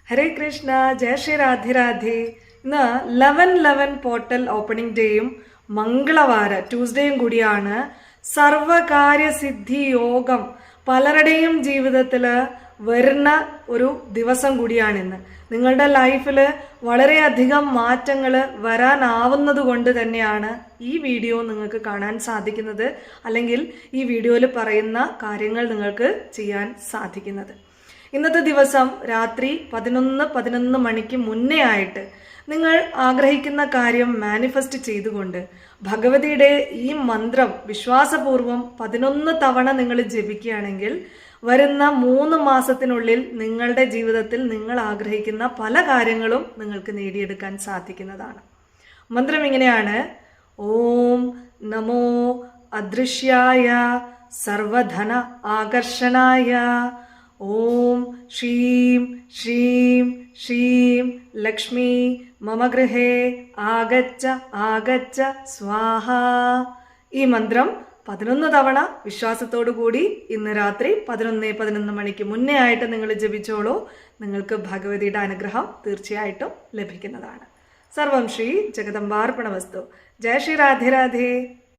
ഹരേ കൃഷ്ണ, ജയ ശ്രീ രാധേ രാധേ. ഇന്ന് 11/11 portal opening ഡേയും മംഗളവാര ട്യൂസ്ഡേയും കൂടിയാണ്. സർവകാര്യസിദ്ധി യോഗം പലരുടെയും ജീവിതത്തിൽ വരുന്ന ഒരു ദിവസം കൂടിയാണിന്ന്. നിങ്ങളുടെ ലൈഫിൽ വളരെയധികം മാറ്റങ്ങൾ വരാനാവുന്നത് കൊണ്ട് തന്നെയാണ് ഈ വീഡിയോ നിങ്ങൾക്ക് കാണാൻ സാധിക്കുന്നത്, അല്ലെങ്കിൽ ഈ വീഡിയോയിൽ പറയുന്ന കാര്യങ്ങൾ നിങ്ങൾക്ക് ചെയ്യാൻ സാധിക്കുന്നത്. ഇന്നത്തെ ദിവസം രാത്രി 11 മണിക്ക് മുന്നേ ആയിട്ട് നിങ്ങൾ ആഗ്രഹിക്കുന്ന കാര്യം മാനിഫെസ്റ്റ് ചെയ്തുകൊണ്ട് ഭഗവതിയുടെ ഈ മന്ത്രം വിശ്വാസപൂർവം 11 തവണ നിങ്ങൾ ജപിക്കുകയാണെങ്കിൽ വരുന്ന 3 മാസത്തിനുള്ളിൽ നിങ്ങളുടെ ജീവിതത്തിൽ നിങ്ങൾ ആഗ്രഹിക്കുന്ന പല കാര്യങ്ങളും നിങ്ങൾക്ക് നേടിയെടുക്കാൻ സാധിക്കുന്നതാണ്. മന്ത്രം ഇങ്ങനെയാണ്: ഓം നമോ അദൃശ്യായ സർവധന ആകർഷണായ ഓം ശ്രീം ശ്രീം ശ്രീം ലക്ഷ്മി മമ ഗൃഹേ ആഗച്ഛ ആഗച്ഛ സ്വാഹ. ഈ മന്ത്രം 11 തവണ വിശ്വാസത്തോടു കൂടി ഇന്ന് രാത്രി 11 മണിക്ക് മുന്നേ ആയിട്ട് നിങ്ങൾ ജപിച്ചോളൂ. നിങ്ങൾക്ക് ഭഗവതിയുടെ അനുഗ്രഹം തീർച്ചയായിട്ടും ലഭിക്കുന്നതാണ്. സർവം ശ്രീ ജഗദംബാർപ്പണമസ്തു. ജയ ശ്രീ രാധേ രാധേ.